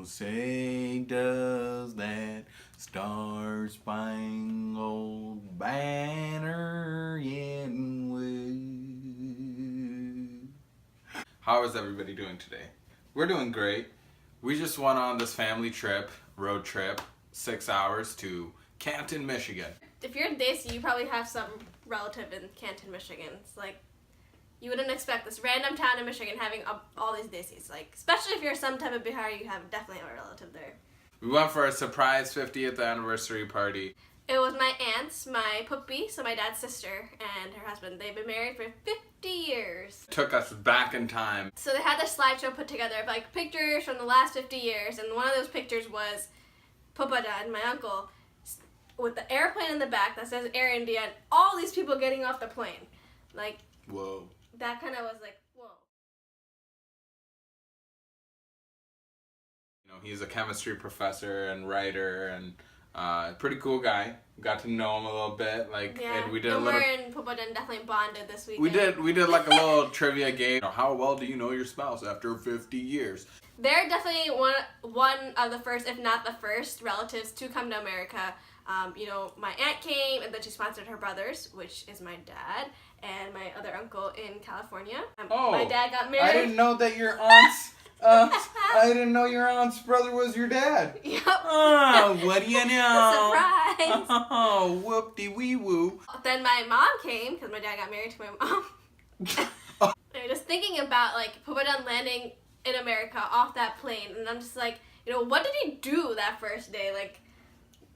say does that star-spangled banner yet wave. How is everybody doing today? We're doing great. We just went on this family trip, road trip, 6 hours to Canton, Michigan. If you're in Desi, you probably have some relative in Canton, Michigan. It's like, you wouldn't expect this random town in Michigan having all these Desis. Like, especially if you're some type of Bihari, you have definitely a relative there. We went for a surprise 50th anniversary party. It was my aunts, my puppy, so my dad's sister, and her husband. They've been married for 50 years. Took us back in time. So they had this slideshow put together of like pictures from the last 50 years, and one of those pictures was Papa Dad, my uncle, with the airplane in the back that says Air India, and all these people getting off the plane. Like, whoa. That kind of was like, whoa. You know, he's a chemistry professor and writer and pretty cool guy. Got to know him a little bit. Like, yeah, and we did Umar and Papa Dan definitely bonded this weekend. We did like a little trivia game. You know, how well do you know your spouse after 50 years? They're definitely one of the first, if not the first, relatives to come to America. You know, my aunt came, and then she sponsored her brothers, which is my dad, and my other uncle in California. My dad got married. I didn't know that your aunt's... I didn't know your aunt's brother was your dad. Yep. Oh, what do you know? Surprise! Oh, whoop-de-wee-woo. Then my mom came, because my dad got married to my mom. I'm just thinking about, like, Papa Dan landing in America off that plane, and I'm just like, you know, what did he do that first day? Like,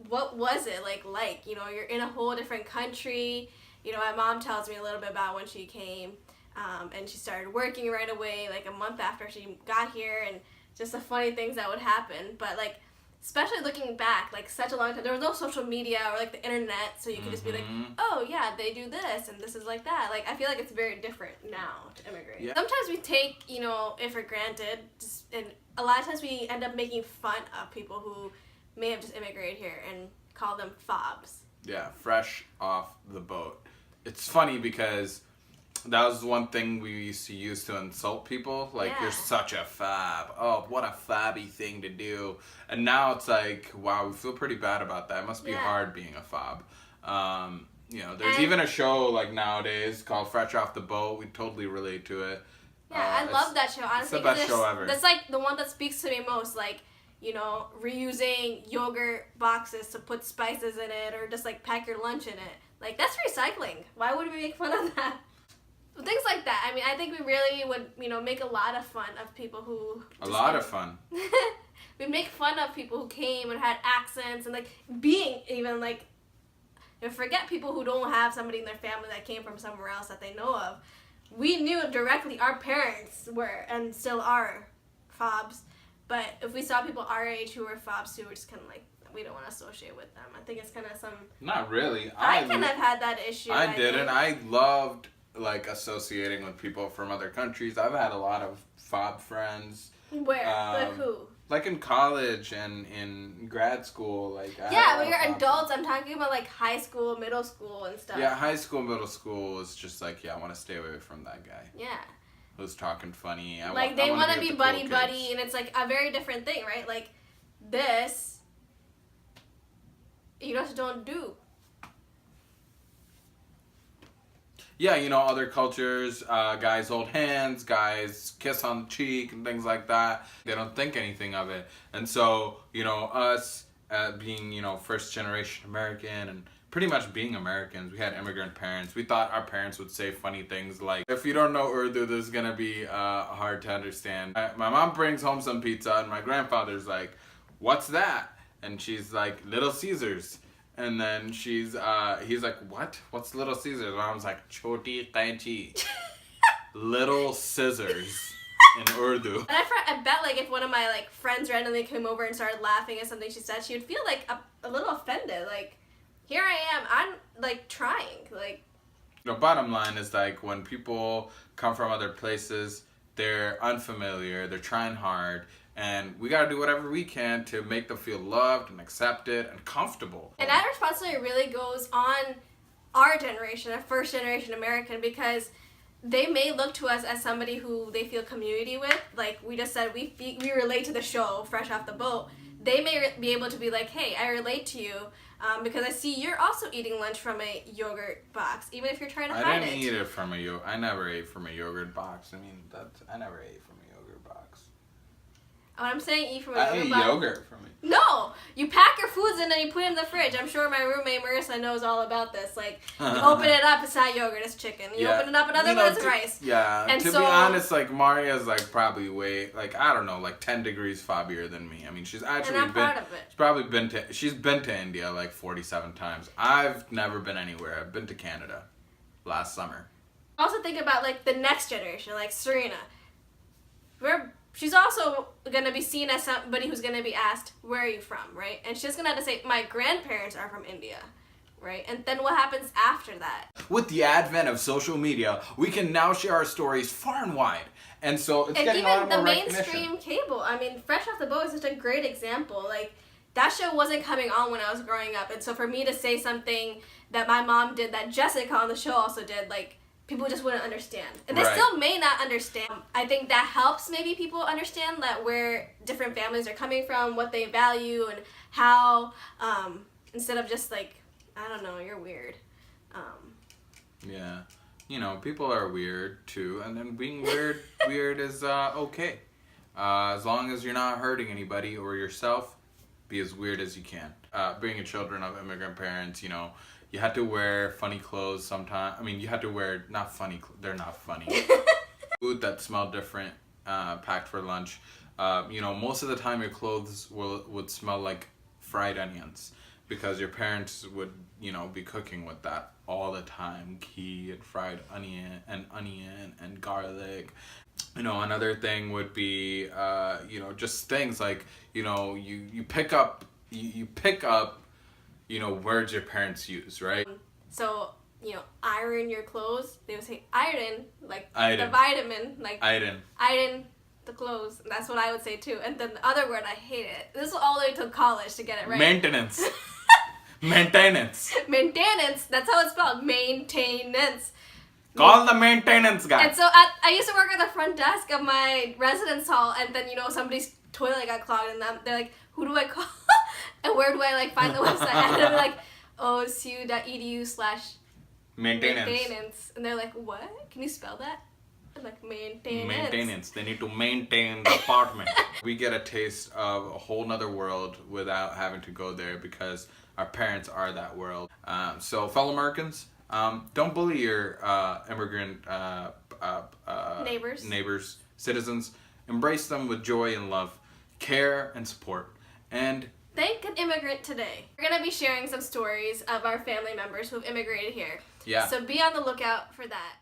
what was it like, you know, you're in a whole different country. You know, my mom tells me a little bit about when she came, and she started working right away, like a month after she got here, and just the funny things that would happen. But like, especially looking back, like such a long time, there was no social media or like the internet, so you could just be like, oh yeah, they do this and this is like that. Like, I feel like it's very different now to immigrate. Yeah. Sometimes we take, you know, it for granted, and a lot of times we end up making fun of people who may have just immigrated here and call them fobs. Yeah, fresh off the boat. It's funny because that was one thing we used to use to insult people. Like, you're such a fob. Oh, what a fobby thing to do. And now it's like, wow, we feel pretty bad about that. It must be hard being a fob. You know, there's even a show like nowadays called Fresh Off the Boat. We totally relate to it. Yeah, I love that show. Honestly, it's the best show ever. That's like the one that speaks to me most. Like, you know, reusing yogurt boxes to put spices in it, or just like pack your lunch in it. Like, that's recycling. Why would we make fun of that? Things like that. I mean, I think we really would, you know, make a lot of fun of people who... A lot of fun. We'd make fun of people who came and had accents and, like, being even, like... And forget people who don't have somebody in their family that came from somewhere else that they know of. We knew directly our parents were, and still are, fobs. But if we saw people our age who were fobs too, we're just kind of like, we don't want to associate with them. I think it's kind of some... Not really. I kind of had that issue. I didn't. I loved, like, associating with people from other countries. I've had a lot of fob friends. Where? Like who? Like in college and in grad school. Like, yeah, when you're adults, I'm talking about like high school, middle school and stuff. Yeah, high school, middle school is just like, yeah, I want to stay away from that guy. Yeah. Who's talking funny. Like, they want to be buddy-buddy, and it's like a very different thing, right? Like, this, you just don't do. Yeah, you know, other cultures, guys hold hands, guys kiss on the cheek and things like that. They don't think anything of it. And so, you know, us being, you know, first generation American and pretty much being Americans, we had immigrant parents. We thought our parents would say funny things like, if you don't know Urdu, this is going to be hard to understand. My mom brings home some pizza and my grandfather's like, what's that? And she's like, Little Caesars. And then he's like, what? What's Little Caesars? And I was like, Choti Kainchi. Little Scissors in Urdu. And I bet, like, if one of my, like, friends randomly came over and started laughing at something she said, she would feel, like, a little offended. Like, here I am, I'm, like, trying. Like, the bottom line is, like, when people come from other places, they're unfamiliar, they're trying hard, and we gotta do whatever we can to make them feel loved and accepted and comfortable. And that responsibility really goes on our generation, our first generation American, because they may look to us as somebody who they feel community with. Like we just said, we relate to the show Fresh Off the Boat. They may be able to be like, hey, I relate to you because I see you're also eating lunch from a yogurt box, even if you're trying to hide it. I didn't eat it from a yogurt. I never ate from a yogurt box. I mean, I never ate from a yogurt box. What I'm saying, eat from a I yogurt ate box. yogurt from it. No, you pack your foods in and you put it in the fridge. I'm sure my roommate Marissa knows all about this. Like, you open it up, it's not yogurt, it's chicken. You open it up, another one, it's rice. Yeah, and to be honest, like, Maria's, like, probably like, I don't know, like 10 degrees fobbier than me. I mean, she's actually and I'm proud of it. She's been to India, like, 47 times. I've never been anywhere. I've been to Canada last summer. Also think about, like, the next generation, like Serena. She's also going to be seen as somebody who's going to be asked, where are you from, right? And she's going to have to say, my grandparents are from India, right? And then what happens after that? With the advent of social media, we can now share our stories far and wide. And so it's getting a lot more recognition. And even the mainstream cable. I mean, Fresh Off the Boat is such a great example. Like, that show wasn't coming on when I was growing up. And so for me to say something that my mom did that Jessica on the show also did, like, people just wouldn't understand. And they still may not understand. I think that helps maybe people understand that where different families are coming from, what they value, and how, instead of just like, I don't know, you're weird. Yeah. You know, people are weird too, and then being weird is okay. As long as you're not hurting anybody or yourself, be as weird as you can. Being a children of immigrant parents, you know, you had to wear funny clothes sometimes. I mean, you had to wear, not funny, they're not funny. Food that smelled different, packed for lunch. You know, most of the time your clothes would smell like fried onions because your parents would, you know, be cooking with that all the time. Ghee and fried onion and garlic. You know, another thing would be, you know, just things like, you know, you pick up, you know, words your parents use, right? So, you know, iron your clothes. They would say iron, like iron. The vitamin, like iron the clothes. That's what I would say too. And then the other word, I hate it. This was all the way to college to get it right. Maintenance. Maintenance. Maintenance. That's how it's spelled. Maintenance. Call the maintenance guy. And so I used to work at the front desk of my residence hall, and then, you know, somebody's toilet got clogged, and they're like, who do I call? And where do I, like, find the website? And they're like, osu.edu/maintenance. And they're like, what? Can you spell that? I'm like, maintenance. Maintenance. They need to maintain the apartment. We get a taste of a whole nother world without having to go there because our parents are that world. So, fellow Americans, don't bully your immigrant neighbors, citizens. Embrace them with joy and love, care and support. And thank an immigrant today. We're going to be sharing some stories of our family members who've immigrated here. Yeah. So be on the lookout for that.